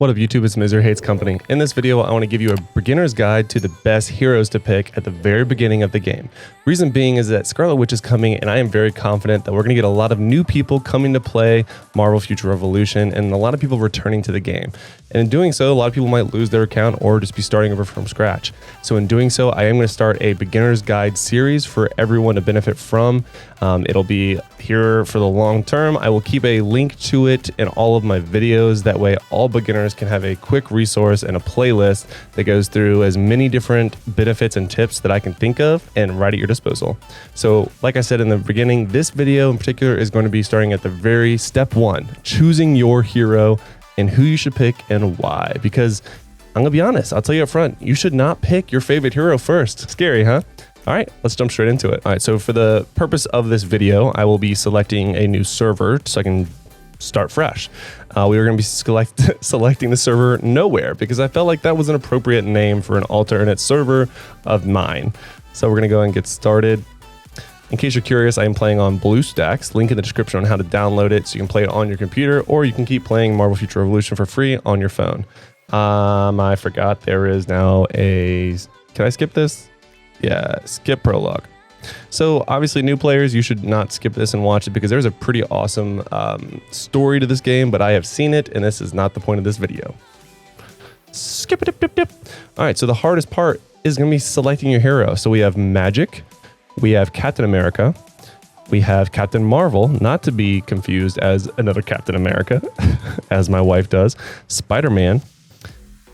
What up YouTube, it's Misery Hates Company. In this video, I want to give you a beginner's guide to the best heroes to pick at the very beginning of the game. Reason being is that Scarlet Witch is coming and I am very confident that we're going to get a lot of new people coming to play Marvel Future Revolution and a lot of people returning to the game. And in doing so, a lot of people might lose their account or just be starting over from scratch. So in doing so, I am going to start a beginner's guide series for everyone to benefit from. It'll be here for the long term. I will keep a link to it in all of my videos. That way all beginners can have a quick resource and a playlist that goes through as many different benefits and tips that I can think of and right at your disposal. So like I said in the beginning, this video in particular is going to be starting at the very step one, choosing your hero and who you should pick and why. Because I'm gonna be honest, I'll tell you up front, you should not pick your favorite hero first. Scary, huh? All right, let's jump straight into it. All right, so for the purpose of this video, I will be selecting a new server so I can start fresh. We were going to be selecting the server Nowhere because I felt like that was an appropriate name for an alternate server of mine. So we're going to go and get started. In case you're curious, I am playing on BlueStacks. Link in the description on how to download it so you can play it on your computer, or you can keep playing Marvel Future Revolution for free on your phone. I forgot there is now a... Can I skip this? Yeah, skip Prologue. So obviously new players, you should not skip this and watch it because there's a pretty awesome story to this game, but I have seen it and this is not the point of this video. Skip it, dip, dip, dip. All right, so the hardest part is gonna be selecting your hero. So we have Magic, we have Captain America, we have Captain Marvel, not to be confused as another Captain America, as my wife does, Spider-Man,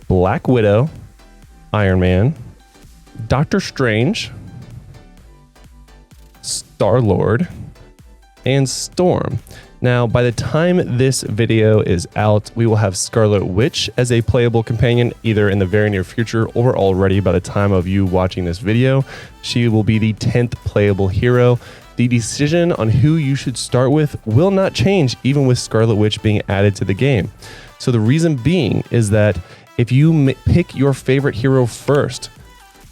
Black Widow, Iron Man, Doctor Strange, Star-Lord, and Storm. Now, by the time this video is out, we will have Scarlet Witch as a playable companion, either in the very near future or already by the time of you watching this video. She will be the 10th playable hero. The decision on who you should start with will not change, even with Scarlet Witch being added to the game. So the reason being is that if you pick your favorite hero first,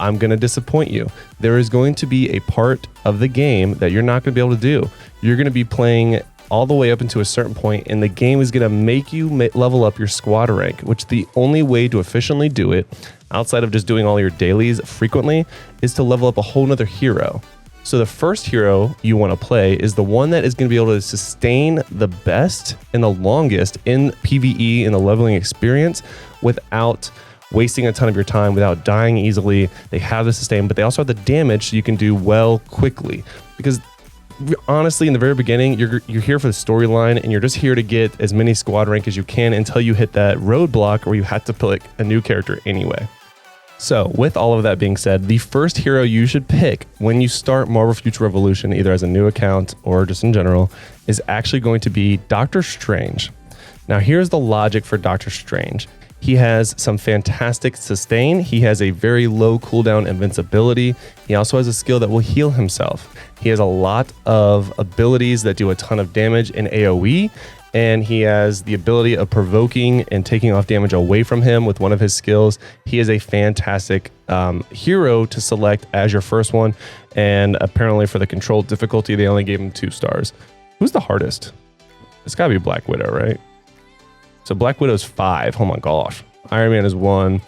I'm going to disappoint you. There is going to be a part of the game that you're not going to be able to do. You're going to be playing all the way up into a certain point, and the game is going to make you level up your squad rank, which the only way to efficiently do it, outside of just doing all your dailies frequently, is to level up a whole nother hero. So the first hero you want to play is the one that is going to be able to sustain the best and the longest in PvE and the leveling experience without wasting a ton of your time, without dying easily. They have the sustain, but they also have the damage so you can do well quickly. Because honestly, in the very beginning, you're here for the storyline and you're just here to get as many squad rank as you can until you hit that roadblock where you have to pick a new character anyway. So with all of that being said, the first hero you should pick when you start Marvel Future Revolution, either as a new account or just in general, is actually going to be Doctor Strange. Now here's the logic for Doctor Strange. He has some fantastic sustain. He has a very low cooldown invincibility. He also has a skill that will heal himself. He has a lot of abilities that do a ton of damage in AoE, and he has the ability of provoking and taking off damage away from him with one of his skills. He is a fantastic hero to select as your first one, and apparently for the controlled difficulty, they only gave him 2 stars. Who's the hardest? It's gotta be Black Widow, right? So Black Widow's 5. Oh my gosh. Iron Man is 1.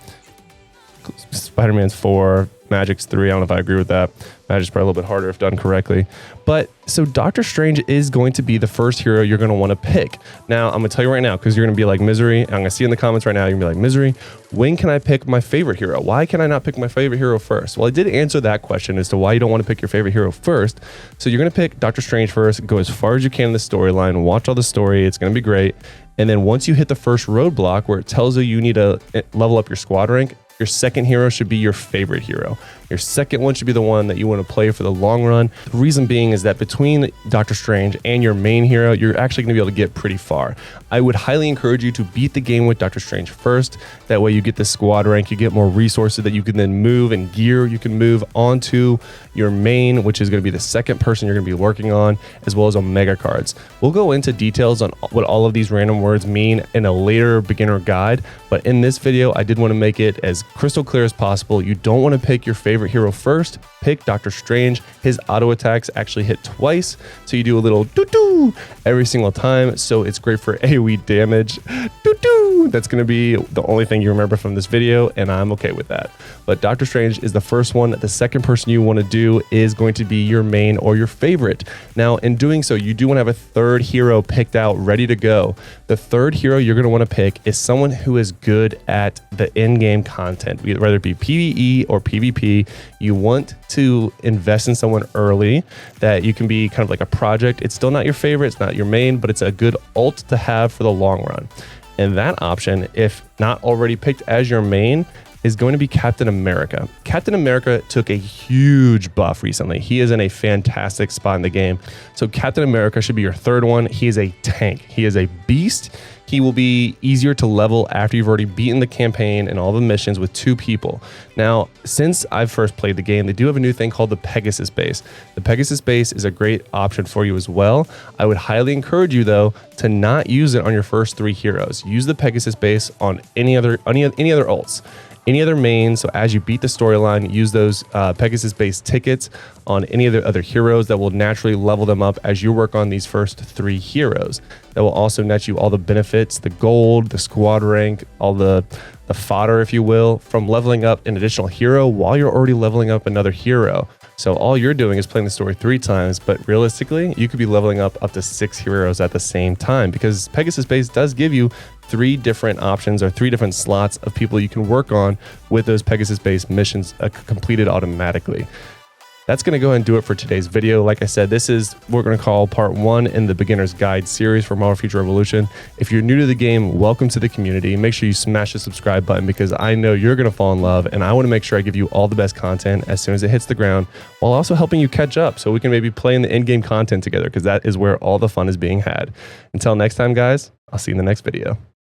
Spider-Man's 4. Magic's 3. I don't know if I agree with that. Magic's probably a little bit harder if done correctly. But so Doctor Strange is going to be the first hero you're going to want to pick. Now, I'm going to tell you right now, because you're going to be like, Misery, and I'm going to see in the comments right now, you're going to be like, Misery, when can I pick my favorite hero? Why can I not pick my favorite hero first? Well, I did answer that question as to why you don't want to pick your favorite hero first. So you're going to pick Doctor Strange first, go as far as you can in the storyline, watch all the story. It's going to be great. And then once you hit the first roadblock where it tells you need to level up your squad rank, your second hero should be your favorite hero. Your second one should be the one that you want to play for the long run. The reason being is that between Doctor Strange and your main hero, you're actually going to be able to get pretty far. I would highly encourage you to beat the game with Doctor Strange first. That way you get the squad rank, you get more resources that you can then move, and gear you can move onto your main, which is going to be the second person you're going to be working on, as well as Omega cards. We'll go into details on what all of these random words mean in a later beginner guide, but in this video, I did want to make it as crystal clear as possible. You don't want to pick your favorite favorite hero first, pick Doctor Strange. His auto attacks actually hit twice, so you do a little doo-doo every single time, so it's great for AoE damage. Doo-doo! That's going to be the only thing you remember from this video, and I'm okay with that. But Doctor Strange is the first one. The second person you want to do is going to be your main or your favorite. Now, in doing so, you do want to have a third hero picked out, ready to go. The third hero you're going to want to pick is someone who is good at the in-game content, whether it be PvE or PvP. You want to invest in someone early that you can be kind of like a project. It's still not your favorite, it's not your main, but it's a good ult to have for the long run. And that option, if not already picked as your main, is going to be Captain America. Captain America took a huge buff recently. He is in a fantastic spot in the game. So Captain America should be your third one. He is a tank. He is a beast. He will be easier to level after you've already beaten the campaign and all the missions with 2 people. Now, since I've first played the game, they do have a new thing called the Pegasus Base. The Pegasus Base is a great option for you as well. I would highly encourage you, though, to not use it on your first 3 heroes. Use the Pegasus Base on any other ults. Any other mains, so as you beat the storyline, use those Pegasus Base tickets on any of the other heroes that will naturally level them up as you work on these first 3 heroes. That will also net you all the benefits, the gold, the squad rank, all the fodder, if you will, from leveling up an additional hero while you're already leveling up another hero. So all you're doing is playing the story 3 times, but realistically, you could be leveling up to 6 heroes at the same time, because Pegasus Base does give you 3 different options or 3 different slots of people you can work on with those Pegasus Base missions completed automatically. That's going to go ahead and do it for today's video. Like I said, this is what we're going to call part 1 in the Beginner's Guide series for Marvel Future Revolution. If you're new to the game, welcome to the community. Make sure you smash the subscribe button, because I know you're going to fall in love, and I want to make sure I give you all the best content as soon as it hits the ground, while also helping you catch up so we can maybe play in the in-game content together, because that is where all the fun is being had. Until next time, guys, I'll see you in the next video.